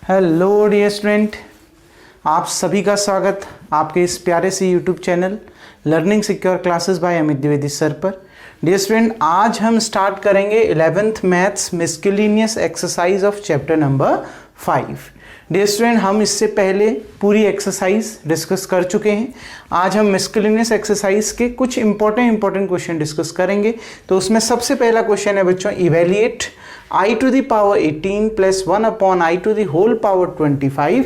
Hello dear student, आप सभी का स्वागत आपके इस प्यारे से YouTube channel learning secure classes by Amit Dwivedi sir पर। डियर स्टूडेंट, आज हम स्टार्ट करेंगे 11th maths miscellaneous exercise of chapter number 5। Dear student, हम इससे पहले पूरी एक्सरसाइज डिस्कस कर चुके हैं। आज हम मिस्केलिनियस एक्सरसाइज के कुछ इंपॉर्टेंट क्वेश्चन डिस्कस करेंगे। तो उसमें सबसे पहला क्वेश्चन है बच्चों, evaluate I to the power 18 plus 1 upon I to the whole power 25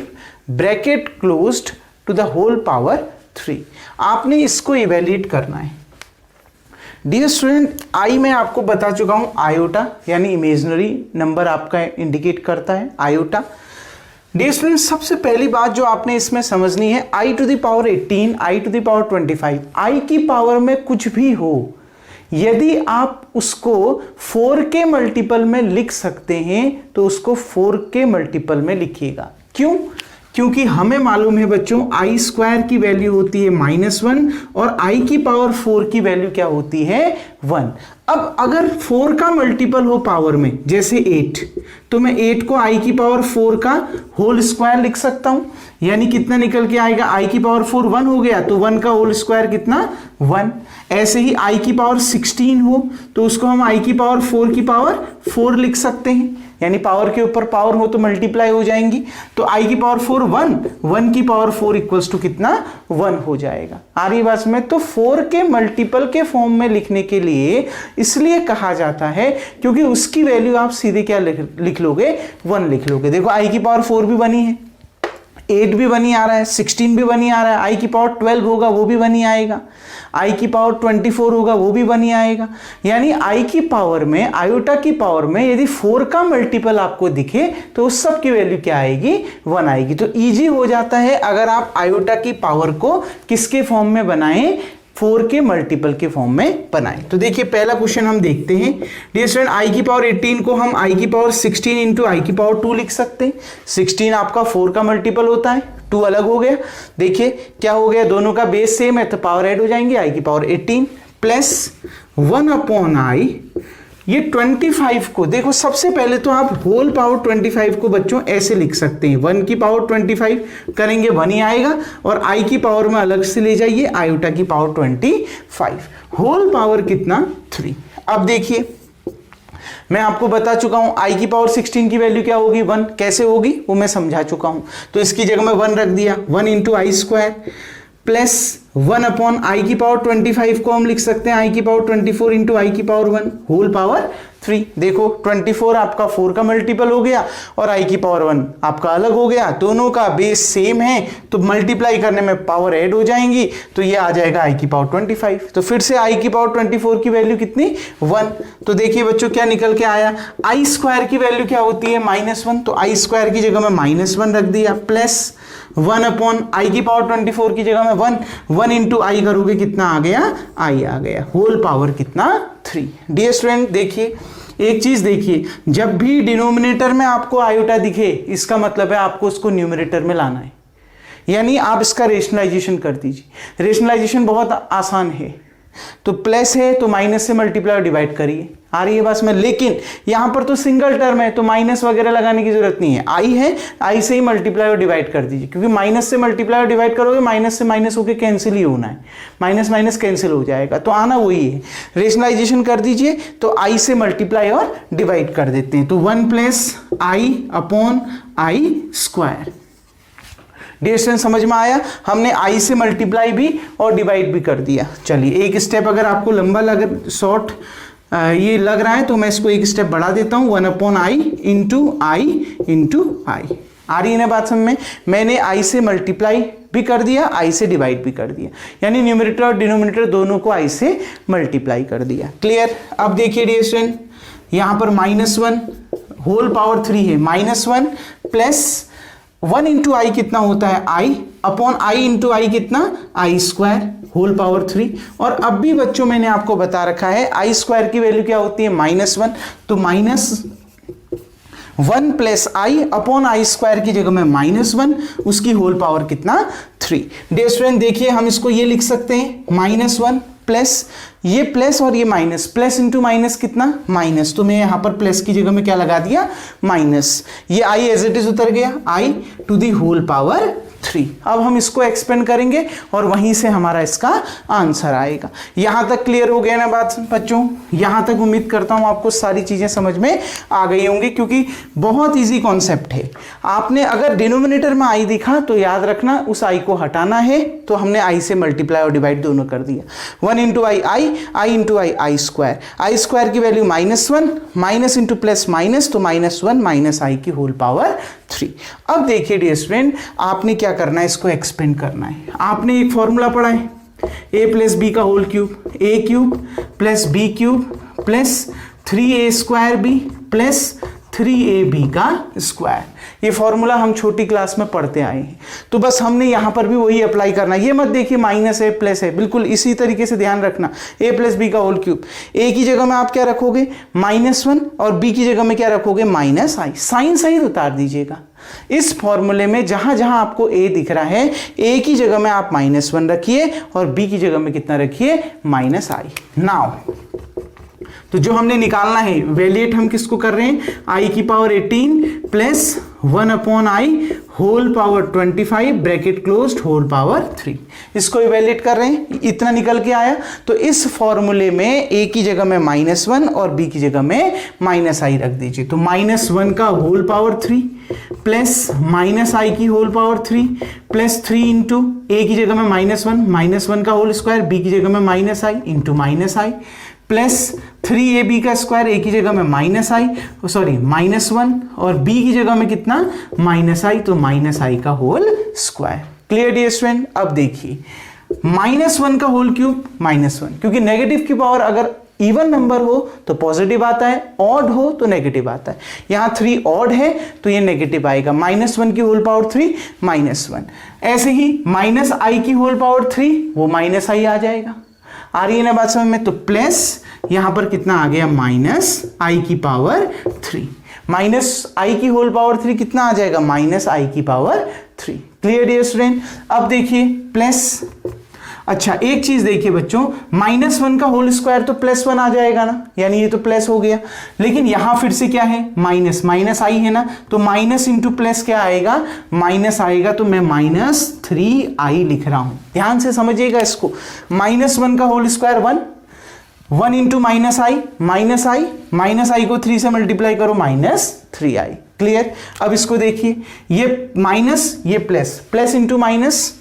bracket closed to the whole power 3। आपने इसको इवेल्युएट करना है। डियर स्टूडेंट, आई मैं आपको बता चुका हूं, आयोटा यानी इमेजिनरी नंबर आपका इंडिकेट करता है आयोटा। डियर स्टूडेंट, सबसे पहली बात जो आपने इसमें समझनी है, I to the power 18, I to the power 25, I की पावर में कुछ भी हो, यदि आप उसको 4 के मल्टीपल में लिख सकते हैं तो उसको 4 के मल्टीपल में लिखिएगा। क्यों? क्योंकि हमें मालूम है बच्चों, आई स्क्वायर की वैल्यू होती है -1 और आई की पावर 4 की वैल्यू क्या होती है 1। अब अगर 4 का मल्टीपल हो पावर में, जैसे 8, तो मैं 8 को आई की पावर 4 का होल स्क्वायर लिख सकता हूं। यानी कितना निकल के आएगा, आई की पावर 4 1 हो गया, तो 1 का होल स्क्वायर कितना 1। ऐसे ही आई की पावर 16 हो तो उसको हम आई की पावर 4 की पावर 4 लिख सकते हैं। यानी पावर के ऊपर पावर हो तो मल्टीप्लाई हो जाएंगी। तो आई की पावर 4 1 की पावर 4 इक्वल्स टू कितना 1 हो जाएगा। आ रही बात में? तो 4 के मल्टीपल के फॉर्म में लिखने के लिए इसलिए कहा जाता है क्योंकि उसकी वैल्यू आप सीधे क्या लिख लोगे 1 लिख लोगे। देखो आई की पावर 4 भी बनी है, 8 भी बनी आ रहा है, 16 भी बनी आ रहा है, आई की पावर 12 होगा वो भी बनी आएगा, आई की पावर 24 होगा वो भी बनी आएगा। यानी आई की पावर में, आयोटा की पावर में यदि 4 का मल्टीपल आपको दिखे तो उस सब की वैल्यू क्या आएगी 1 आएगी। तो इजी हो जाता है अगर आप आयोटा की पावर को किसके फॉर्म में बनाएं, 4 के मल्टीपल के फॉर्म में बनाएं। तो देखिए पहला क्वेश्चन हम देखते हैं। डियर स्टूडेंट, आई की पावर 18 को हम आई की पावर 16 इंटू आई की पावर 2 लिख सकते हैं। 16 आपका 4 का मल्टीपल होता है, 2 अलग हो गया। देखिए क्या हो गया, दोनों का बेस सेम है तो पावर ऐड हो जाएंगे। आई की पावर 18 प्लस 1 अपॉन आई, ये 25 को देखो, सबसे पहले तो आप होल पावर 25 को बच्चों ऐसे लिख सकते हैं, 1 की पावर 25 करेंगे 1 ही आएगा, और आई की पावर में अलग से ले जाइए आयोटा की पावर 25, होल पावर कितना 3। अब देखिए मैं आपको बता चुका हूं आई की पावर 16 की वैल्यू क्या होगी 1, कैसे होगी वो मैं समझा चुका हूं। तो इसकी जगह में 1 रख दिया, 1 into I square plus 1 upon I की पावर 25 को हम लिख सकते हैं आई की पावर 24 इंटू आई की पावर 1 होल पावर 3। देखो 24 आपका 4 का मल्टीपल हो गया और आई की पावर 1 आपका अलग हो गया, दोनों का बेस सेम है तो मल्टीप्लाई करने में पावर ऐड हो जाएंगी, तो ये आ जाएगा आई की पावर 25। तो फिर से आई की पावर 24 की वैल्यू कितनी 1। तो देखिए बच्चों क्या निकल के आया, आई स्क्वायर की वैल्यू क्या होती है -1, तो आई स्क्वायर की जगह में -1 रख दिया, प्लस 1 अपॉन आई की पावर 24 की जगह में 1 इंटू आई करोगे कितना आ गया, आई आ गया, होल पावर कितना 3। डियर स्टूडेंट देखिए एक चीज देखिए, जब भी डिनोमिनेटर में आपको आयोटा दिखे इसका मतलब है आपको उसको न्यूमरेटर में लाना है। यानी आप इसका रेशनलाइजेशन कर दीजिए। रेशनलाइजेशन बहुत आसान है, तो प्लस है तो माइनस से मल्टीप्लाई और डिवाइड करिए, आ रही है बस में। लेकिन यहां पर तो सिंगल टर्म है तो माइनस वगैरह लगाने की जरूरत नहीं है, आई है, आई से ही मल्टीप्लाई और डिवाइड कर दीजिए, क्योंकि माइनस से मल्टीप्लाई और डिवाइड करोगे माइनस से माइनस होकर कैंसिल ही होना है, माइनस माइनस कैंसिल हो जाएगा, तो आना वही है। रेशनलाइजेशन कर दीजिए तो आई से मल्टीप्लाई और डिवाइड कर देते हैं, तो 1 plus I upon I square. Dear student समझ में आया, हमने आई से मल्टीप्लाई भी और डिवाइड भी कर दिया। चलिए एक स्टेप अगर आपको लंबा शॉर्ट ये लग रहा है तो मैं इसको एक स्टेप बढ़ा देता हूं, 1 अपॉन आई इंटू आई। आ रही है ना बात समझ में? मैंने आई से मल्टीप्लाई भी कर दिया, आई से डिवाइड भी कर दिया, यानी न्यूमरेटर और डिनोमिनेटर दोनों को आई से मल्टीप्लाई कर दिया। क्लियर? अब देखिए डियर स्टूडेंट, यहां पर -1 होल पावर 3 है, -1 प्लस 1 इंटू आई कितना होता है आई अपॉन आई इंटू आई कितना आई स्क्वायर होल पावर 3। और अब भी बच्चों मैंने आपको बता रखा है आई स्क्वायर की वैल्यू क्या होती है -1, तो -1 plus I upon I square की जगह में -1, उसकी होल पावर कितना 3। डियर स्टूडेंट देखिए हम इसको ये लिख सकते हैं -1 प्लस, ये प्लस और ये माइनस, प्लस इंटू माइनस कितना माइनस, तो मैं यहां पर प्लस की जगह में क्या लगा दिया माइनस, ये i एज इट इज उतर गया, i to the whole power 3। अब हम इसको एक्सपेंड करेंगे और वहीं से हमारा इसका आंसर आएगा। यहां तक क्लियर हो गया ना बात बच्चों? यहां तक उम्मीद करता हूं आपको सारी चीजें समझ में आ गई होंगी, क्योंकि बहुत इजी कॉन्सेप्ट है। आपने अगर डिनोमिनेटर में i दिखा तो याद रखना उस i को हटाना है, तो हमने i से मल्टीप्लाई और डिवाइड दोनों कर दिया। 1 into I I into I square, i square की value -1, minus into plus minus, तो -1 माइनस आई की होल पावर 3। अब देखिए डियर स्टूडेंट, आपने क्या करना है, इसको एक्सपेंड करना है। आपने एक फॉर्मूला पढ़ा है, a प्लस बी का whole cube, a cube plus B cube plus 3a square B plus 3ab का स्क्वायर। ये फॉर्मूला हम छोटी क्लास में पढ़ते आए हैं, तो बस हमने यहां पर भी वही अप्लाई करना है। ये मत देखिए माइनस है प्लस है, बिल्कुल इसी तरीके से ध्यान रखना। a प्लस बी का होल क्यूब, a की जगह में आप क्या रखोगे -1 और b की जगह में क्या रखोगे -i, साइन सहित उतार दीजिएगा। इस फॉर्मूले में जहां जहां आपको a दिख रहा है, a की जगह में आप -1 रखिए और b की जगह में कितना रखिए -i। नाउ तो जो हमने निकालना है वैल्यूएट हम किसको कर रहे हैं, i की power 18 plus 1 upon i whole power 25 bracket closed whole power 3, इसको इवैल्यूएट कर रहे हैं। इतना निकल के आया, तो इस फॉर्मूले में a की जगह में -1 और b की जगह में -i रख दीजिए। तो -1 का होल पावर 3 प्लस -i की whole power 3 plus 3 into a की जगह में -1 का होल स्क्वायर, b की जगह में -i into -i plus 3ab का स्क्वायर, a की जगह में -1 और b की जगह में कितना -i, तो -i का whole square. Clear dear student? अब देखिए -1 का होल क्यूब -1, क्योंकि नेगेटिव की पावर अगर इवन नंबर हो तो पॉजिटिव आता है, ऑड हो तो नेगेटिव आता है। यहां 3 ऑड है तो ये नेगेटिव आएगा, -1 की होल पावर 3 -1। ऐसे ही -i की होल पावर 3 वो -i आ जाएगा। आ रही है ना बात समझ में? तो प्लस यहां पर कितना आ गया -i की पावर 3, -i की होल पावर 3 कितना आ जाएगा -i की पावर 3। Clear dear student? अब देखिए प्लस, अच्छा एक चीज देखिए बच्चों, -1 का होल स्क्वायर तो +1 आ जाएगा ना, यानी ये तो प्लस हो गया, लेकिन यहां फिर से क्या है माइनस आई है ना, तो माइनस इंटू प्लस क्या आएगा माइनस आएगा, तो मैं -3i लिख रहा हूं। ध्यान से समझिएगा इसको, -1 का होल स्क्वायर 1 इंटू माइनस आई को 3 से मल्टीप्लाई करो -3i। क्लियर? अब इसको देखिए, ये माइनस ये प्लस इंटू माइनस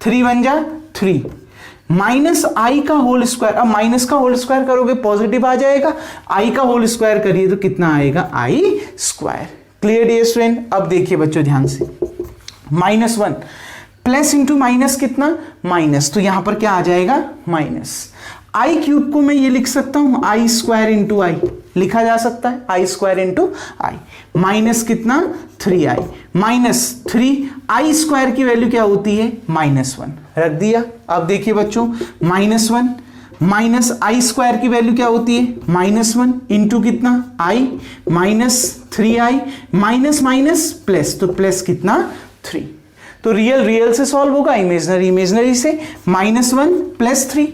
3 बन जा 3 -i का होल स्क्वायर, अब माइनस का होल स्क्वायर करोगे पॉजिटिव आ जाएगा, i का होल स्क्वायर करिए तो कितना आएगा i square. Clear dear student? अब देखिए बच्चों ध्यान से, -1 प्लस इंटू माइनस कितना माइनस, तो यहां पर क्या आ जाएगा माइनस। आई क्यूब को मैं ये लिख सकता हूं आई स्क्वायर इंटू आई, लिखा जा सकता है आई स्क्वायर इंटू आई, माइनस कितना 3i -3 आई स्क्वायर की वैल्यू क्या होती है -1, रख दिया। अब देखिए बच्चों -1 माइनस आई स्क्वायर की वैल्यू क्या होती है -1 इंटू कितना i -3i माइनस प्लस, तो प्लस कितना 3। तो रियल से सॉल्व होगा, इमेजनरी से, -1 प्लस 3,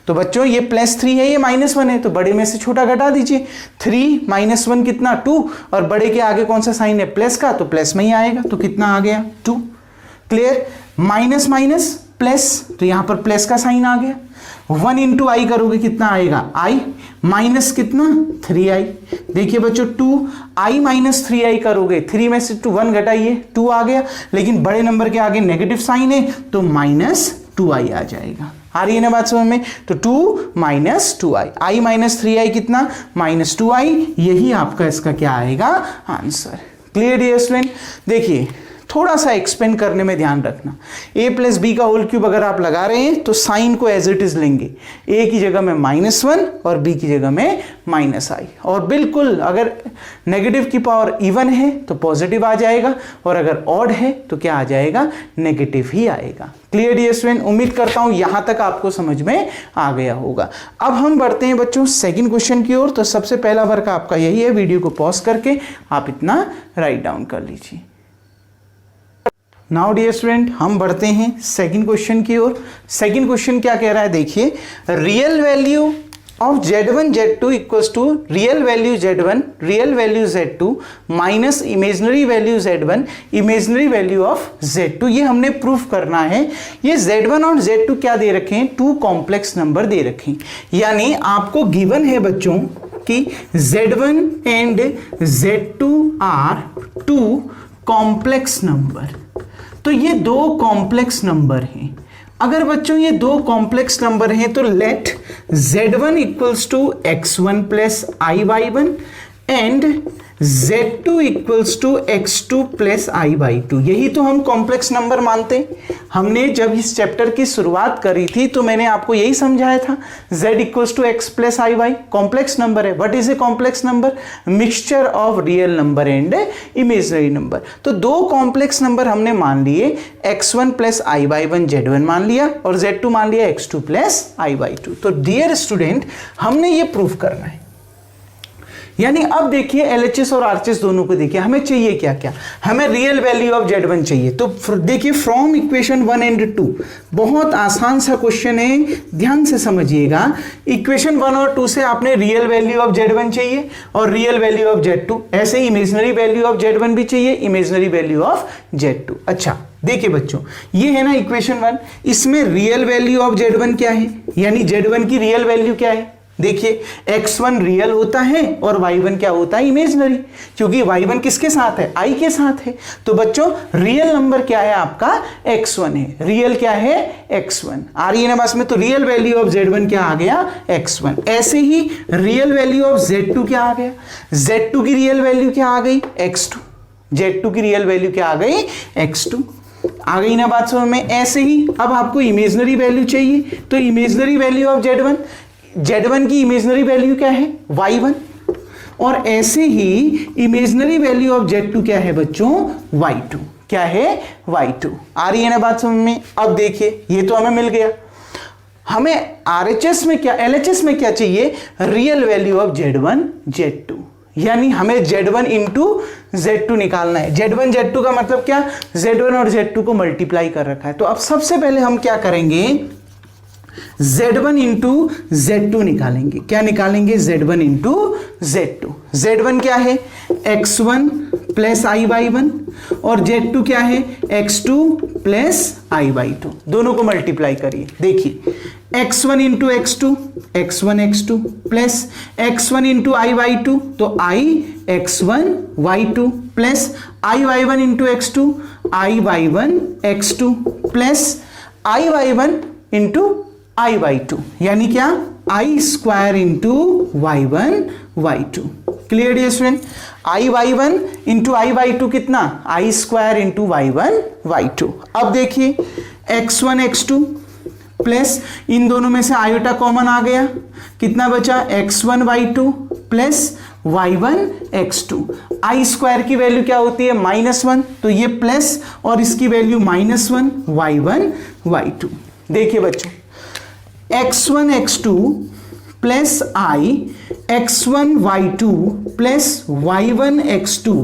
तो बच्चों ये +3 है ये -1 है, तो बड़े में से छोटा घटा दीजिए, 3 -1 कितना 2, और बड़े के आगे कौन सा साइन है प्लस का, तो प्लस में ही आएगा, तो कितना आ गया 2। क्लियर? माइनस प्लस, तो यहां पर प्लस का साइन आ गया, 1 इंटू आई करोगे कितना आएगा i माइनस कितना 3i। देखिए बच्चों 2i माइनस 3i करोगे, 3 में से 1 घटाइए 2 आ गया, लेकिन बड़े नंबर के आगे नेगेटिव साइन है तो -2i आ जाएगा। आ रही है ना बात समझ में? तो 2 -2i, i -3i कितना -2i, यही आपका इसका क्या आएगा आंसर। Clear dear student? देखिए थोड़ा सा एक्सपेंड करने में ध्यान रखना, a प्लस बी का होल क्यूब अगर आप लगा रहे हैं तो साइन को एज इट इज लेंगे, a की जगह में -1 और b की जगह में -i, और बिल्कुल अगर नेगेटिव की पावर इवन है तो पॉजिटिव आ जाएगा, और अगर ऑड है तो क्या आ जाएगा नेगेटिव ही आएगा। Clear dear student? उम्मीद करता हूं यहां तक आपको समझ में आ गया होगा। अब हम बढ़ते हैं बच्चों सेकंड क्वेश्चन की ओर। तो सबसे पहला वर्क आपका यही है, वीडियो को पॉज करके आप इतना राइट डाउन कर लीजिए। नाउ डियर स्टूडेंट हम बढ़ते हैं सेकंड क्वेश्चन की ओर। सेकंड क्वेश्चन क्या कह रहा है देखिए, real value of z1 z2 equals to real value z1 real value z2 minus imaginary value z1 imaginary value of z2। ये हमने प्रूफ करना है। ये z1 और z2 क्या दे रखे हैं, टू कॉम्प्लेक्स नंबर दे रखे हैं। यानी आपको गिवन है बच्चों कि z1 and z2 are two complex number. तो ये दो कॉम्प्लेक्स नंबर हैं। अगर बच्चों ये दो कॉम्प्लेक्स नंबर हैं तो let z1 equals to x1 plus i/1 and z2 equals to x2 plus i/2। यही तो हम कॉम्प्लेक्स नंबर मानते हैं। हमने जब इस चैप्टर की शुरुआत करी थी तो मैंने आपको यही समझाया था, z equals to x plus i/, complex number है। What is a complex number, mixture of real number and imaginary number. तो दो कॉम्प्लेक्स नंबर हमने मान लिए, x1 प्लस i/1 z1 मान लिया और z2 मान लिया x2 प्लस i/2। तो डियर स्टूडेंट हमने ये प्रूफ करना है। यानी अब देखिए LHS और RHS दोनों को देखिए, हमें चाहिए क्या क्या, हमें रियल वैल्यू ऑफ z1 चाहिए। तो देखिए फ्रॉम इक्वेशन 1 एंड 2, बहुत आसान सा क्वेश्चन है, ध्यान से समझिएगा। इक्वेशन 1 और 2 से आपने रियल वैल्यू ऑफ z1 चाहिए और रियल वैल्यू ऑफ z2, ऐसे ही इमेजिनरी वैल्यू ऑफ z1 भी चाहिए, इमेजिनरी वैल्यू ऑफ z2। अच्छा देखिए बच्चों, ये है ना इक्वेशन 1, इसमें रियल वैल्यू ऑफ z1 क्या है, यानी z1 की रियल वैल्यू क्या है। देखिए x1 रियल होता है और y1 क्या होता है, इमेजिनरी, क्योंकि y1 किसके साथ है, i के साथ है। तो बच्चों रियल नंबर क्या है आपका, x1 है। रियल क्या है, x1 आ रही है ना बस में। तो रियल वैल्यू ऑफ z1 क्या आ गया, x1। ऐसे ही रियल वैल्यू ऑफ z2 क्या आ गया, z2 की रियल वैल्यू क्या आ गई, x2। z2 की रियल वैल्यू क्या आ गई, x2। आ गई ना बात समझ में। ऐसे ही अब आपको इमेजिनरी वैल्यू चाहिए, तो इमेजिनरी वैल्यू ऑफ z1 की इमेजिनरी वैल्यू क्या है, y1। और ऐसे ही इमेजिनरी वैल्यू ऑफ z2 क्या है बच्चों, y2। क्या है, y2। आ रही है ना बात समझ में। अब देखिए ये तो हमें मिल गया। हमें RHS में क्या, LHS में क्या चाहिए, real value of z1 z2। यानी हमें z1 इंटू z2 निकालना है। z1 z2 का मतलब क्या, z1 और z2 को मल्टीप्लाई कर रखा है। तो अब सबसे पहले हम क्या करेंगे, z1 इंटू z2 निकालेंगे। क्या निकालेंगे, z1 इंटू z2। z1 क्या है, x1 प्लस i/1 और z2 क्या है, x2 प्लस i/2। दोनों को मल्टीप्लाई करिए। देखिए x1 into x2, x1 x2 plus x1 into i/2, तो i x1 y2 plus i/1 into x2, i/1 x2 plus i/1 into i/2। यानी क्या, i square into y1 y2। Clear dear student, i/1 into i/2 कितना, i square into y1 y2। अब देखिए x1 x2 plus इन दोनों में से iota common आ गया, कितना बचा, x1 y2 plus y1 x2। i square की वैल्यू क्या होती है, -1, तो ये प्लस और इसकी वैल्यू -1 y1 y2। देखिए बच्चों x1 x2 plus i x1 y2 plus y1 x2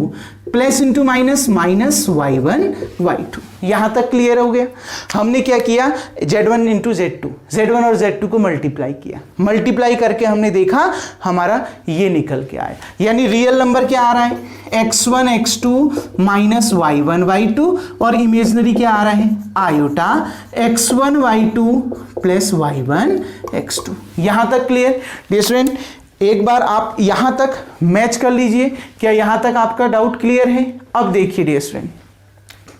plus into minus minus y1 y2। यहां तक क्लियर हो गया। हमने क्या किया, z1 इंटू z1 और z2 को मल्टीप्लाई किया। मल्टीप्लाई करके हमने देखा हमारा ये निकल के आया। यानी रियल नंबर क्या आ रहा है, x1 x2 minus y1 y2 और इमेजिनरी क्या आ रहा है, iota x1 y2 plus y1 x2। यहां तक क्लियर डियर स्टूडेंट। एक बार आप यहां तक मैच कर लीजिए। क्या यहां तक आपका डाउट क्लियर है। अब देखिए डियर स्टूडेंट,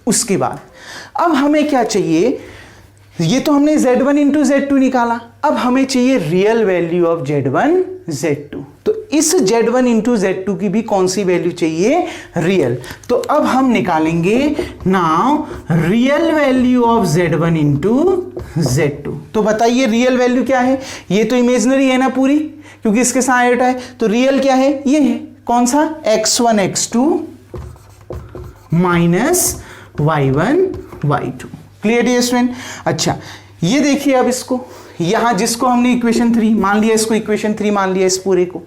उसके बाद अब हमें क्या चाहिए, ये तो हमने z1 इंटू z2 निकाला। अब हमें चाहिए real value of z1 z2। तो इस z1 इंटू z2 की भी कौन सी वैल्यू चाहिए, रियल। तो अब हम निकालेंगे now real value of z1 into z2। तो बताइए रियल वैल्यू क्या है, ये तो इमेजिनरी है ना पूरी, क्योंकि इसके साथ आयोटा है। तो रियल क्या है, ये है कौन सा, x1 x2 minus y1 y2। Clear dear student. अच्छा ये देखिए अब इसको, यहां जिसको हमने इक्वेशन 3 मान लिया, इसको इक्वेशन 3 मान लिया, इस पूरे को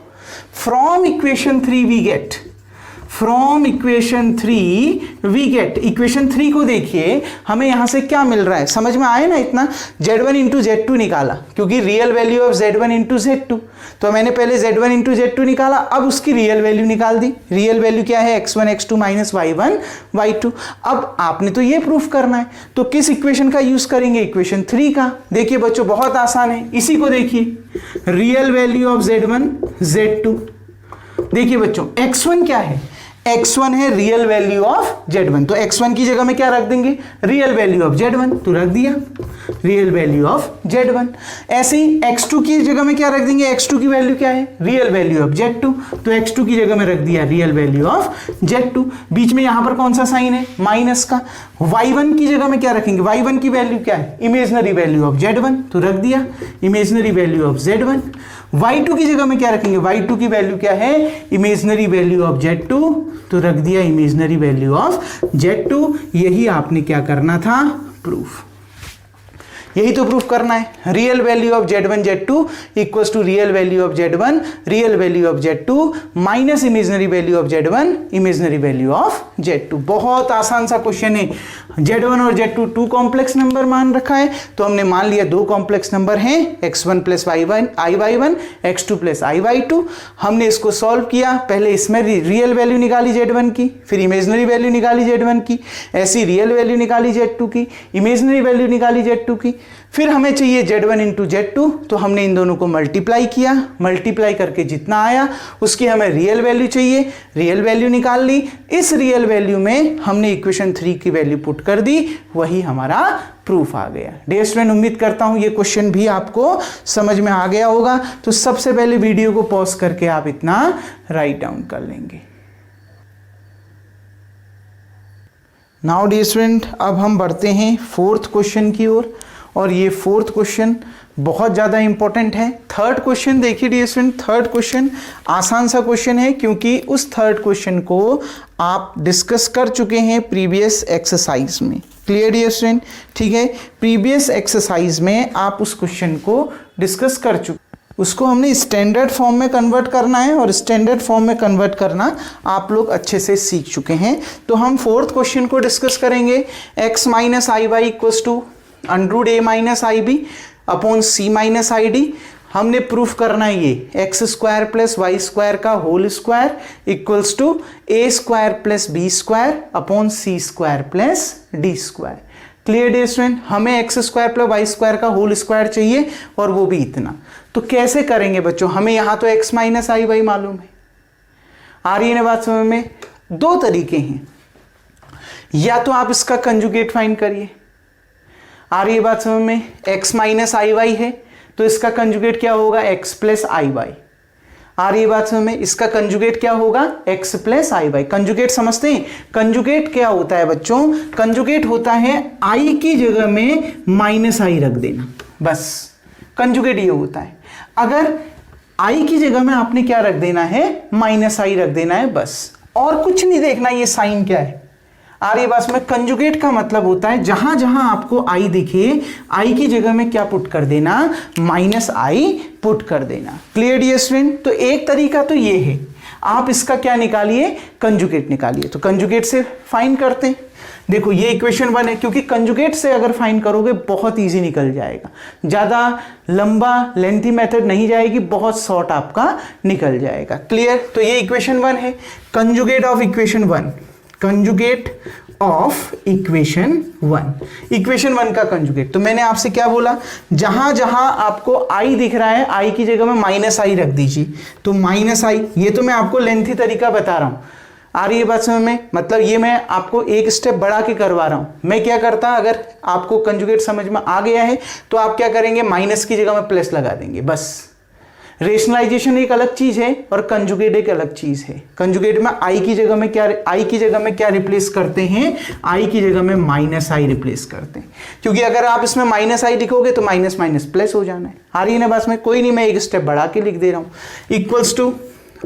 from equation 3 we get, from equation 3 we get, equation 3 को देखिए हमें यहां से क्या मिल रहा है, समझ में आया ना इतना। Z1 इंटू Z2 निकाला, क्योंकि real value of Z1 into Z2, तो मैंने पहले Z1 इंटू Z2 निकाला, अब उसकी रियल वैल्यू निकाल दी। रियल वैल्यू क्या है, x1 x2 minus y1 y2। अब आपने तो ये प्रूफ करना है, तो किस इक्वेशन का यूज करेंगे, इक्वेशन 3 का। देखिए बच्चों बहुत आसान है, इसी को देखिए, real value of Z1 Z2। देखिए बच्चों x1 क्या है, x1 है रियल वैल्यू ऑफ Z1, तो x1 की जगह में क्या रख देंगे, रियल वैल्यू ऑफ Z1, तो रख दिया रियल वैल्यू ऑफ Z1। ऐसे ही x2 की जगह में क्या रख देंगे, x2 की वैल्यू क्या है, रियल वैल्यू ऑफ Z2, तो x2 की जगह में रख दिया रियल वैल्यू ऑफ Z2। बीच में यहां पर कौन सा साइन है, माइनस का। y1 की जगह में क्या रखेंगे, y1 की वैल्यू क्या है, इमेजिनरी वैल्यू ऑफ Z1, तो रख दिया imaginary value of Z1। y2 की जगह में क्या रखेंगे, y2 की वैल्यू क्या है, इमेजिनरी वैल्यू ऑफ Z2, तो रख दिया इमेजिनरी वैल्यू ऑफ Z2। यही आपने क्या करना था, प्रूफ, यही तो प्रूफ करना है। Real value of Z1 Z2 equals to real value of Z1 real value of Z2 minus imaginary value of Z1 imaginary value of Z2। बहुत आसान सा क्वेश्चन है। Z1 और Z2 टू कॉम्प्लेक्स नंबर मान रखा है, तो हमने मान लिया दो कॉम्प्लेक्स नंबर हैं, x1 plus i1 x2 plus i2। हमने इसको सॉल्व किया, पहले इसमें रियल वैल्यू निकाली Z1 की, फिर इमेजिनरी वैल्यू निकाली Z1 की, ऐसी रियल वैल्यू निकाली Z2 की, इमेजिनरी वैल्यू निकाली Z2 की। फिर हमें चाहिए Z1 इंटू Z2, तो हमने इन दोनों को मल्टीप्लाई किया, मल्टीप्लाई करके जितना आया उसकी हमें रियल वैल्यू चाहिए, रियल वैल्यू निकाल ली। इस रियल वैल्यू में हमने इक्वेशन 3 की वैल्यू पुट कर दी, वही हमारा प्रूफ आ गया। डियर स्टूडेंट, उम्मीद करता हूं ये क्वेश्चन भी आपको समझ में आ गया होगा। तो सबसे पहले वीडियो को पॉज करके आप इतना राइट डाउन कर लेंगे। नाउ डियर स्टूडेंट, अब हम बढ़ते हैं फोर्थ क्वेश्चन की ओर, और ये फोर्थ क्वेश्चन बहुत ज़्यादा इंपॉर्टेंट है। थर्ड क्वेश्चन देखिए डियर स्टूडेंट, थर्ड क्वेश्चन आसान सा क्वेश्चन है, क्योंकि उस थर्ड क्वेश्चन को आप डिस्कस कर चुके हैं प्रीवियस एक्सरसाइज में। क्लियर डियर स्टूडेंट, ठीक है, प्रीवियस एक्सरसाइज में आप उस क्वेश्चन को डिस्कस कर चुके, उसको हमने स्टैंडर्ड फॉर्म में कन्वर्ट करना है, और स्टैंडर्ड फॉर्म में कन्वर्ट करना आप लोग अच्छे से सीख चुके हैं। तो हम फोर्थ क्वेश्चन को डिस्कस करेंगे। x minus i Y equals to under root a minus i B upon c minus i D. हमने प्रूफ करना है ये X square plus Y square का whole square equals to a square plus B square upon c square plus D square. Clear dear student, हमें X square plus Y square का whole square चाहिए, और वो भी इतना। तो कैसे करेंगे बच्चों, हमें यहां तो x माइनस आई वाई मालूम है। आ रही है ना बात समझ में? दो तरीके हैं, या तो आप इसका कंजुगेट फाइंड करिए। आ रही है बात समझ में? x माइनस आई वाई है, तो इसका कंजुगेट क्या होगा, x प्लस आई वाई। आ रही है बात समझ में? इसका कंजुगेट क्या होगा, x plus i Y. Conjugate समझते हैं? कंजुगेट क्या होता है बच्चों, कंजुगेट होता है i की जगह में माइनस आई रख देना, बस कंजुगेट ये होता है। अगर i की जगह में आपने क्या रख देना है, माइनस आई रख देना है, बस, और कुछ नहीं देखना ये साइन क्या है। आ रही बात में? कंजुगेट का मतलब होता है जहां जहां आपको आई दिखे, आई की जगह में क्या पुट कर देना, माइनस आई पुट कर देना। Clear dear student? तो एक तरीका तो ये है, आप इसका क्या निकालिए, कंजुगेट निकालिए। तो कंजुगेट से फाइंड करते हैं। देखो ये इक्वेशन 1 है, क्योंकि कंजुगेट से अगर फाइंड करोगे बहुत इजी निकल जाएगा, ज़्यादा लंबा लेंथी मेथड नहीं जाएगी, बहुत शॉर्ट आपका निकल जाएगा। क्लियर? तो ये इक्वेशन 1 है, conjugate of equation 1, conjugate of equation 1, equation 1 का कंजुगेट। तो मैंने आपसे क्या बोला, जहां जहां आपको आई दिख रहा है, आई की जगह में माइनस आई रख दीजिए। तो माइनस आई, ये तो मैं आपको लेंथी तरीका बता रहा हूं। आ रही है बात समझ में? मतलब ये मैं आपको एक स्टेप बढ़ा के करवा रहा हूं। मैं क्या करता, अगर आपको कंजुगेट समझ में आ गया है तो आप क्या करेंगे, माइनस की जगह में प्लस लगा देंगे, बस। रेशनलाइजेशन एक अलग चीज है और कंजुगेट एक अलग चीज है। कंजुगेट में आई की जगह में क्या रिप्लेस करते हैं, आई की जगह में माइनस आई रिप्लेस करते हैं, क्योंकि अगर आप इसमें माइनस आई लिखोगे तो माइनस माइनस प्लस हो जाना है। आ रही है ना बात में? कोई नहीं, मैं एक स्टेप बढ़ा के लिख दे रहा हूं। Equals to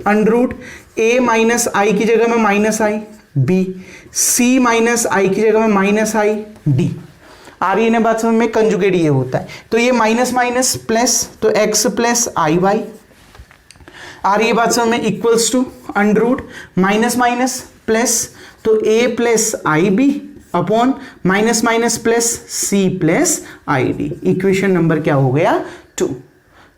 under root a minus i की जगह में minus i b, c minus i की जगह में माइनस आई d। आ रही है ना बात समझ में? कंजुगेट ये होता है। तो ये माइनस माइनस प्लस, तो x प्लस आई वाई। आ रही है बात समझ में, equals to under root minus minus plus, तो a plus i B upon minus minus plus c plus i d. Equation number क्या हो गया 2।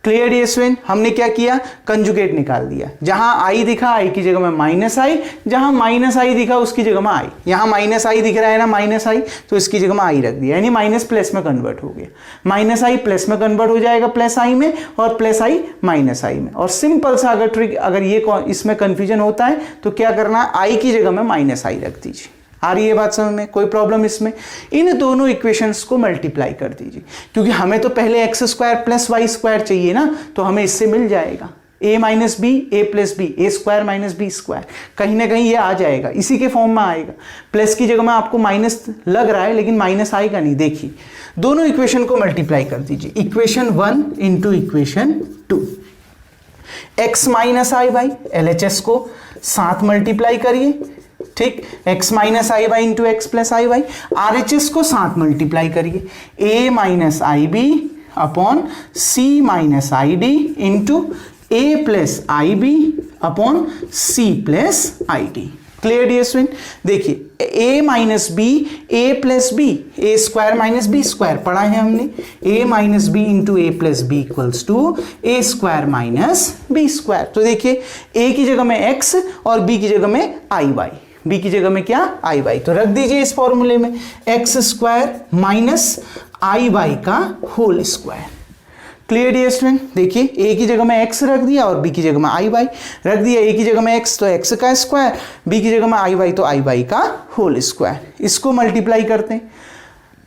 क्लियर डियर स्टूडेंट, हमने क्या किया, कंजुगेट निकाल दिया। जहां i दिखा i की जगह में माइनस आई, जहां माइनस आई दिखा उसकी जगह में i, यहां माइनस आई दिख रहा है ना माइनस आई, तो इसकी जगह में i रख दिया, यानी माइनस प्लस में कन्वर्ट हो गया। माइनस आई प्लस में कन्वर्ट हो जाएगा प्लस आई में, और प्लस आई माइनस आई में। और सिंपल सा अगर ट्रिक, अगर ये इसमें कंफ्यूजन होता है तो क्या करना है, i की जगह में माइनस आई रख दीजिए। आ रही है बात समझ में, कोई प्रॉब्लम इसमें? इन दोनों इक्वेशंस को मल्टीप्लाई कर दीजिए, क्योंकि हमें तो पहले x square plus Y square चाहिए ना, तो हमें इससे मिल जाएगा a minus B A plus b, a square minus B square, कहीं ना कहीं ये आ जाएगा, इसी के फॉर्म में आएगा। प्लस की जगह में आपको माइनस लग रहा है लेकिन माइनस आएगा नहीं। देखिए दोनों इक्वेशन को मल्टीप्लाई कर दीजिए, equation 1 into equation 2, x minus i y LHS को साथ मल्टीप्लाई करिए, ठीक, x minus i y into x plus i y, RHS को साथ मल्टीप्लाई करिए, a minus i B upon c minus i d into a plus i B upon c plus i d. Clear dear student, देखिए a minus B A plus b, a square minus B square पढ़ा है हमने, a minus b into a plus b equals to a square minus B square. तो देखिए a की जगह में x और b की जगह में आई वाई, b की जगह में क्या आई वाई, तो रख दीजिए इस फॉर्मूले में x square minus i Y का whole square. Clear dear student, देखिए a की जगह में x रख दिया और b की जगह में आई वाई रख दिया, a की जगह में x तो x का स्क्वायर, b की जगह में आई वाई तो आई वाई का होल स्क्वायर। इसको मल्टीप्लाई करते हैं।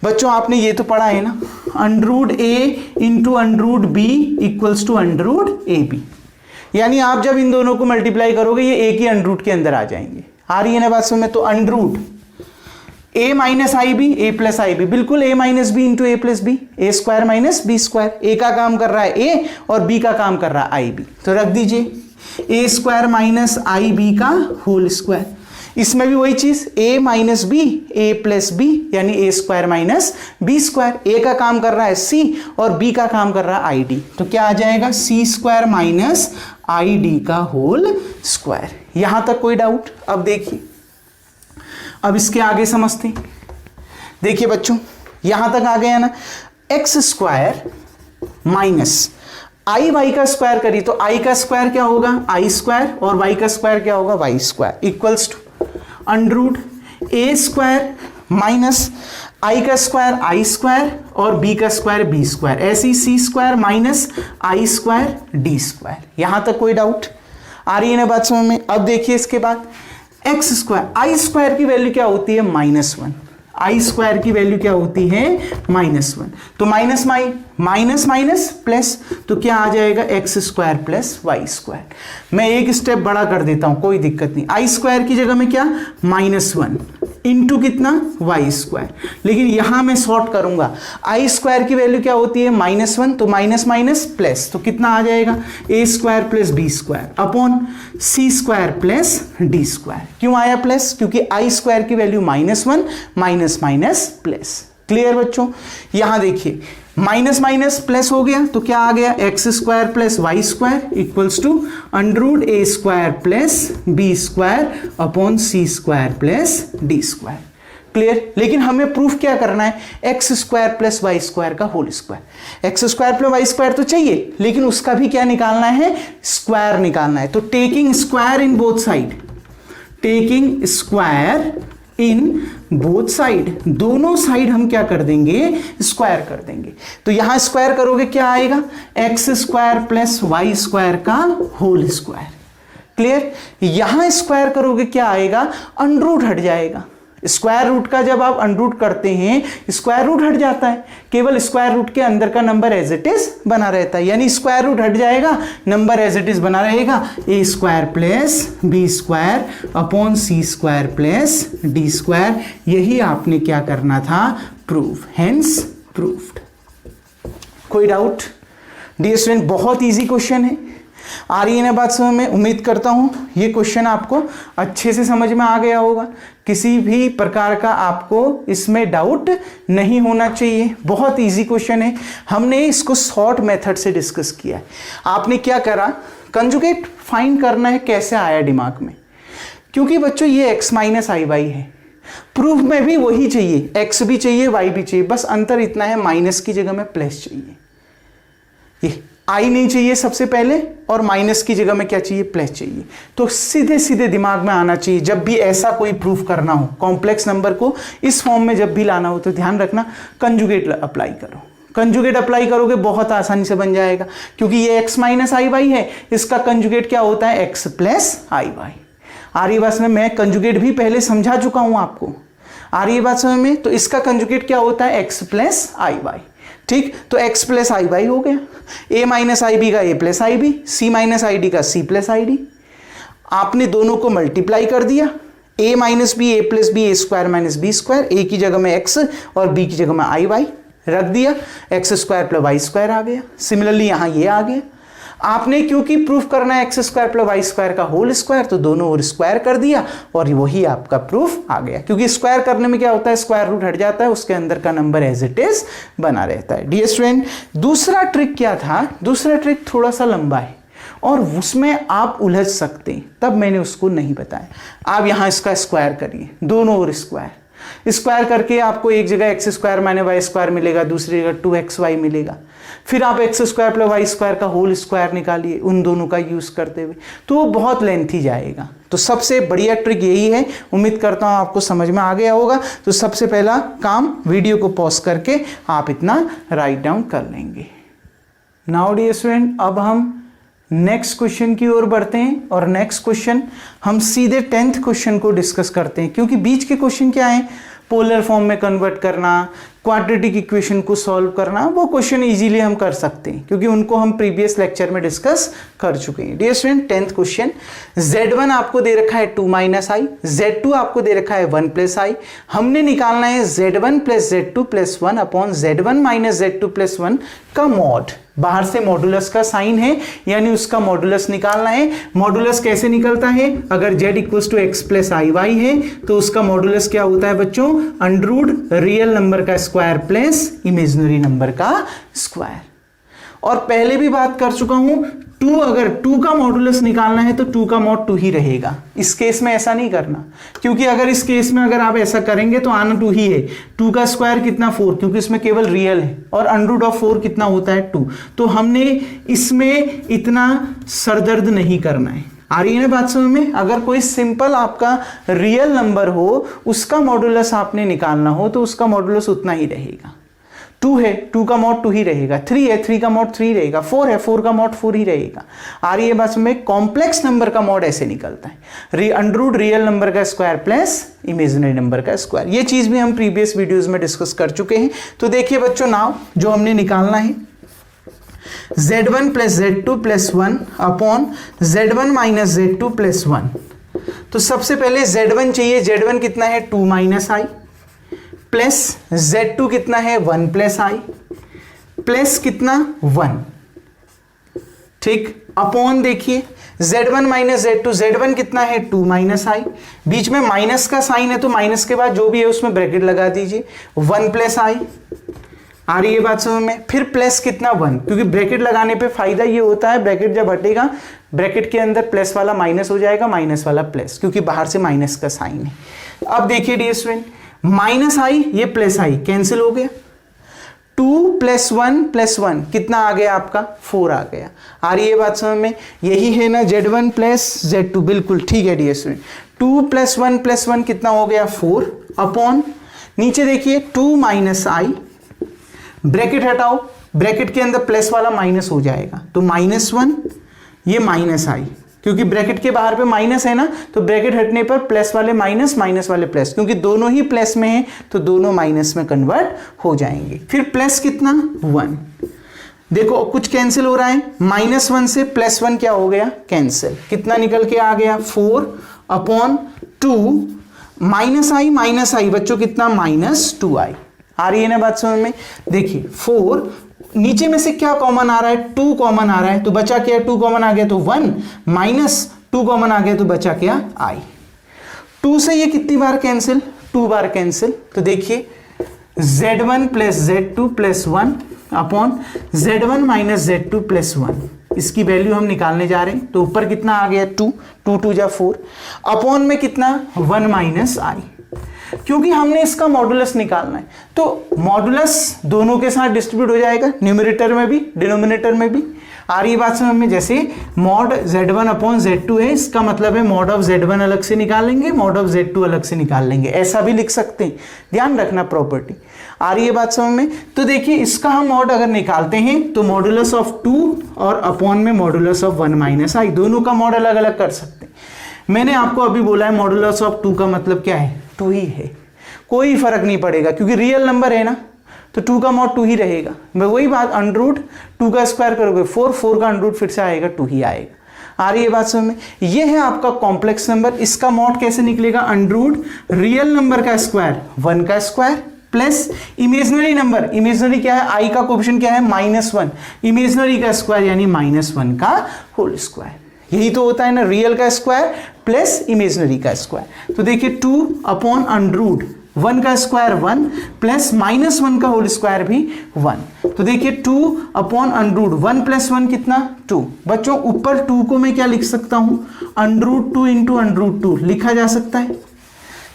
बच्चों आपने ये तो पढ़ा है ना, under root a into under root b equals to under root a b, यानी आप जब इन दोनों को मल्टीप्लाई करोगे ये एक ही अंडर रूट के अंदर आ जाएंगे। आ रही है ना बात समझ में, तो under root a minus i b A plus i b, बिल्कुल a minus b into a plus b, a square minus B square, a का काम कर रहा है a और b का काम कर रहा है आई बी, तो रख दीजिए A square minus i B का होल स्क्वायर। इसमें भी वही चीज a minus B A plus B, यानी A square minus B square, a का काम कर रहा है c और b का काम कर रहा है आई डी, तो क्या आ जाएगा सी स्क्वायर माइनस आई डी का होल स्क्वायर। यहां तक कोई डाउट? अब देखिए, अब इसके आगे समझते हैं। देखिए बच्चों यहां तक आ गया ना, X square minus i Y का स्क्वायर करिए तो आई का स्क्वायर क्या होगा आई स्क्वायर, और वाई का स्क्वायर क्या होगा Y square, equals to under root A square minus i का स्क्वायर आई स्क्वायर और बी का स्क्वायर बी स्क्वायर, ऐसी C square minus i square D square. यहां तक कोई डाउट? आ रही है ना बात समझ में? अब देखिए इसके बाद एक्स स्क्वायर, आई स्क्वायर की वैल्यू क्या होती है -1, आई स्क्वायर की वैल्यू क्या होती है -1, तो माइनस माइनस माइनस प्लस, तो क्या आ जाएगा x square plus Y square. मैं एक स्टेप बड़ा कर देता हूं, कोई दिक्कत नहीं। आई स्क्वायर की जगह में क्या -1 इंटू कितना वाई स्क्वायर, लेकिन यहां मैं शॉर्ट करूंगा, आई स्क्वायर की वैल्यू क्या होती है -1, तो माइनस माइनस प्लस, तो कितना आ जाएगा A square plus B square upon C square plus D square. क्यों आया प्लस? क्योंकि आई स्क्वायर की value -1 minus minus plus. Clear बच्चों? यहां देखिए माइनस माइनस प्लस हो गया तो क्या आ गया X square plus Y square equals to under root A square plus B square upon C square plus D square. Clear? लेकिन हमें प्रूफ क्या करना है, x square plus Y square का whole square. X square plus Y square तो चाहिए, लेकिन उसका भी क्या निकालना है, स्क्वायर निकालना है। तो taking square in both side, taking square in both side, दोनों साइड हम क्या कर देंगे, स्क्वायर कर देंगे। तो यहां स्क्वायर करोगे क्या आएगा, x square plus Y square का होल स्क्वायर। क्लियर? यहां स्क्वायर करोगे क्या आएगा, अंडर रूट हट जाएगा। स्क्वायर रूट का जब आप अंडर रूट करते हैं स्क्वायर रूट हट जाता है, केवल स्क्वायर रूट के अंदर का नंबर एज इट इज बना रहता है, यानी स्क्वायर रूट हट जाएगा, नंबर एज इट इज बना रहेगा, A square plus B square upon C square plus D square. यही आपने क्या करना था, प्रूफ, हेंस प्रूफ्ड। कोई डाउट? डियर स्टूडेंट बहुत इजी क्वेश्चन है। आ रही है ना बात समझ में? उम्मीद करता हूं ये क्वेश्चन आपको अच्छे से समझ में आ गया होगा, किसी भी प्रकार का आपको इसमें डाउट नहीं होना चाहिए। बहुत इजी क्वेश्चन है, हमने इसको शॉर्ट मेथड से डिस्कस किया है। आपने क्या करा, कंजुगेट फाइंड करना है, कैसे आया दिमाग में? क्योंकि बच्चों ये x माइनस आई वाई है, प्रूफ में भी वही चाहिए, x भी चाहिए y भी चाहिए, बस अंतर इतना है माइनस की जगह में प्लस चाहिए। ये आई नहीं चाहिए सबसे पहले, और माइनस की जगह में क्या चाहिए? प्लस चाहिए। तो सीधे सीधे दिमाग में आना चाहिए जब भी ऐसा कोई प्रूफ करना हो, कॉम्प्लेक्स नंबर को इस फॉर्म में जब भी लाना हो, तो ध्यान रखना कंजुगेट अप्लाई करो। कंजुगेट अप्लाई करोगे बहुत आसानी से बन जाएगा, क्योंकि ये x माइनस आई वाई है, इसका कंजुगेट क्या होता है? x plus i y. आ रही बात में, मैं कंजुगेट भी पहले समझा चुका हूं आपको, आ रही बात समझ में? तो इसका कंजुगेट क्या होता है? x plus i y. ठीक, तो x प्लस आई वाई हो गया, a माइनस आई बी का a plus i b, c minus i d का c प्लस आई डी। आपने दोनों को मल्टीप्लाई कर दिया, a minus b, a plus b, a square minus B square, a की जगह में x और b की जगह में आई वाई रख दिया, X square plus Y square आ गया। सिमिलरली यहां ये आ गया। आपने क्योंकि प्रूफ करना है x square plus Y square का होल स्क्वायर, तो दोनों ओर स्क्वायर कर दिया और वही आपका प्रूफ आ गया। क्योंकि स्क्वायर करने में क्या होता है? स्क्वायर रूट हट जाता है, उसके अंदर का नंबर एज इट इज बना रहता है। डियर स्टूडेंट, दूसरा ट्रिक क्या था? दूसरा ट्रिक थोड़ा सा लंबा है और उसमें आप उलझ सकते हैं, तब मैंने उसको नहीं बताया। आप यहां इसका स्क्वायर करिए, दोनों ओर स्क्वायर करके आपको एक जगह x square minus y square मिलेगा, दूसरी जगह 2xy मिलेगा। फिर आप x square plus Y square का होल स्क्वायर निकालिए उन दोनों का यूज करते हुए, तो वो बहुत लेंथी जाएगा। तो सबसे बढ़िया ट्रिक यही है, उम्मीद करता हूं आपको समझ में आ गया होगा। तो सबसे पहला काम, वीडियो को पॉज करके आप इतना राइट डाउन कर लेंगे। नाउ डियर स्टूडेंट, अब हम नेक्स्ट क्वेश्चन की ओर बढ़ते हैं और नेक्स्ट क्वेश्चन हम सीधे 10th क्वेश्चन को डिस्कस करते हैं, क्योंकि बीच के क्वेश्चन क्या है? पोलर फॉर्म में कन्वर्ट करना, क्वाड्रेटिक इक्वेशन को सॉल्व करना, वो क्वेश्चन इजीली हम कर सकते हैं क्योंकि उनको हम प्रीवियस लेक्चर में डिस्कस कर चुके हैं। Dear student, 10th question, z1 आपको दे रखा है 2 माइनस आई, z2 आपको दे रखा है 1 प्लस आई। हमने निकालना है z1 plus z2 plus 1 upon z1 minus z2 plus 1 का मॉड। बाहर से मॉडुलस का साइन है, यानी उसका मॉडुलस निकालना है। मॉडुलस कैसे निकलता है? अगर z equals to x plus i y है तो उसका मॉडुलस क्या होता है बच्चों? अंडर रूट रियल नंबर का स्क्वायर प्लस इमेजिनरी नंबर का स्क्वायर। और पहले भी बात कर चुका हूं, 2 अगर 2 का मॉडुलस निकालना है तो 2 का मॉड 2 ही रहेगा। इस केस में ऐसा नहीं करना, क्योंकि अगर इस केस में अगर आप ऐसा करेंगे तो आना 2 ही है। 2 का स्क्वायर कितना? 4, क्योंकि इसमें केवल रियल है, और अंडर रूट ऑफ 4 कितना होता है? 2। तो हमने इसमें इतना सरदर्द नहीं करना है। आ रही है ना बात समझ में? अगर कोई सिंपल आपका रियल नंबर हो, उसका मॉडुलस आपने निकालना हो, तो उसका मॉडुलस उतना ही रहेगा। 2 है, 2 का मॉड 2 ही रहेगा। 3 है, 3 का मॉड 3 रहेगा। 4 है, 4 का मॉड 4 ही रहेगा। आ रही है बात में? कॉम्प्लेक्स नंबर का मॉड ऐसे निकलता है, अंडर रूट रियल नंबर का स्क्वायर प्लस इमेजिनरी नंबर का स्क्वायर। ये चीज भी हम प्रीवियस वीडियोस में डिस्कस कर चुके हैं। तो देखिए बच्चों, नाउ जो हमने निकालना है z1 plus z2 plus 1 upon z1 minus z2 plus 1। तो सबसे पहले z1 चाहिए। z1 कितना है? 2 माइनस आई, प्लस z2 कितना है? 1 प्लस आई, प्लस कितना? 1। ठीक, अपॉन देखिए z1 माइनस z2, z1 कितना है? 2 माइनस आई, बीच में माइनस का साइन है तो माइनस के बाद जो भी है उसमें ब्रैकेट लगा दीजिए, 1 प्लस आई। आ रही है बात समझ में? फिर प्लस कितना? 1, क्योंकि ब्रैकेट लगाने पे फायदा ये होता है, ब्रैकेट जब हटेगा ब्रैकेट के अंदर प्लस वाला माइनस हो जाएगा, माइनस वाला प्लस, क्योंकि बाहर से माइनस का साइन है। अब देखिए डियर स्टूडेंट, माइनस आई, ये प्लस आई कैंसिल हो गया। 2 प्लस 1 प्लस 1 कितना आ गया आपका? 4 आ गया। आ रही है बात समझ में? यही है ना z1 प्लस z2, बिल्कुल ठीक है डियर स्टूडेंट। 2 प्लस 1 प्लस 1 कितना हो गया? 4 अपॉन नीचे देखिए 2 माइनस आई, ब्रैकेट हटाओ, ब्रैकेट के अंदर प्लस वाला माइनस हो जाएगा तो -1, ये माइनस आई, क्योंकि ब्रैकेट के बाहर पे माइनस है ना, तो ब्रैकेट हटने पर प्लस वाले माइनस, माइनस वाले प्लस, क्योंकि दोनों ही प्लस में हैं तो दोनों माइनस में कन्वर्ट हो जाएंगे। फिर प्लस कितना? 1। देखो कुछ कैंसिल हो रहा है, -1 से +1 क्या हो गया? कैंसिल। कितना निकल के आ गया? 4 अपॉन 2 माइनस आई बच्चों कितना? -2 आई। आ रही है ना बात समझ में? देखिए 4, नीचे में से क्या कॉमन आ रहा है? 2 कॉमन आ रहा है, तो बचा क्या? 2 कॉमन आ गया तो 1, माइनस 2 कॉमन आ गया तो बचा क्या? आई। 2 से ये कितनी बार कैंसिल? 2 बार कैंसिल। तो देखिए z1 plus z2 plus 1 upon z1 minus z2 plus 1, इसकी वैल्यू हम निकालने जा रहे हैं। तो ऊपर कितना आ गया 2, 2 2 जा 4, अपॉन में कितना 1 माइनस आई, क्योंकि हमने इसका मॉडुलस निकालना है। तो मॉडुलस दोनों के साथ डिस्ट्रीब्यूट हो जाएगा, न्यूमरेटर में भी डिनोमिनेटर में भी। आ रही बात समझ में? जैसे मॉड z1 अपॉन z2 है, इसका मतलब है मॉड ऑफ z1 अलग से निकालेंगे, मॉड ऑफ z2 अलग से निकाल लेंगे, ऐसा भी लिख सकते हैं। ध्यान रखना प्रॉपर्टी। आ रही है बात समझ में? तो देखिए इसका हम मॉड अगर निकालते हैं तो मॉडुलस ऑफ 2 और अपॉन में मॉडुलस ऑफ 1 माइनस आई, दोनों का मॉड अलग अलग कर सकते हैं। मैंने आपको अभी बोला है मॉडुलस ऑफ 2 का मतलब क्या है, 2 ही है, कोई फर्क नहीं पड़ेगा क्योंकि रियल नंबर है ना, तो 2 का मॉड 2 ही रहेगा। मैं वही बात अंडर रूट 2 का स्क्वायर करोगे 4, 4 का अंडर रूट फिर से आएगा 2 ही आएगा। आ रही है बात समझ में? ये है आपका कॉम्प्लेक्स नंबर। इसका मॉड कैसे निकलेगा? अंडर रूट रियल नंबर का स्क्वायर 1 का square plus imaginary number, imaginary क्या है, आई का कोएफिशिएंट क्या है -1, इमेजनरी का स्क्वायर यानी -1 का होल स्क्वायर। यही तो होता है ना, रियल का स्क्वायर प्लस इमेजनरी का स्क्वायर। तो देखिए 2 अपॉन अंडर रूट 1 का स्क्वायर 1 प्लस -1 का होल स्क्वायर भी 1। तो देखिए 2 अपॉन अंडर रूट 1 प्लस 1 कितना 2। बच्चों ऊपर 2 को मैं क्या लिख सकता हूं, under root 2 into under root 2 लिखा जा सकता है।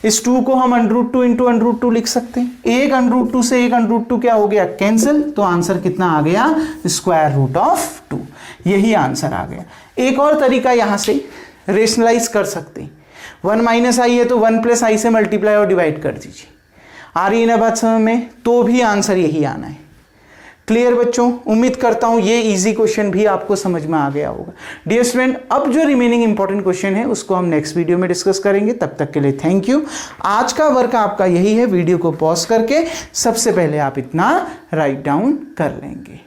इस 2 को हम under root 2 into under root 2 लिख सकते हैं। एक अंडर रूट 2 से एक अंडर रूट 2 क्या हो गया, कैंसिल। तो आंसर कितना आ गया, स्क्वायर रूट ऑफ 2। यही आंसर आ गया। एक और तरीका यहां से रेशनलाइज कर सकते हैं, 1 माइनस आई है तो 1 प्लस आई से मल्टीप्लाई और डिवाइड कर दीजिए। आ रही है ना बात समझ में? तो भी आंसर यही आना है। क्लियर बच्चों? उम्मीद करता हूं ये इजी क्वेश्चन भी आपको समझ में आ गया होगा। डियर स्टूडेंट, अब जो रिमेनिंग इंपॉर्टेंट क्वेश्चन है उसको हम नेक्स्ट वीडियो में डिस्कस करेंगे। तब तक के लिए थैंक यू। आज का वर्क आपका यही है, वीडियो को पॉज करके सबसे पहले आप इतना राइट डाउन कर लेंगे।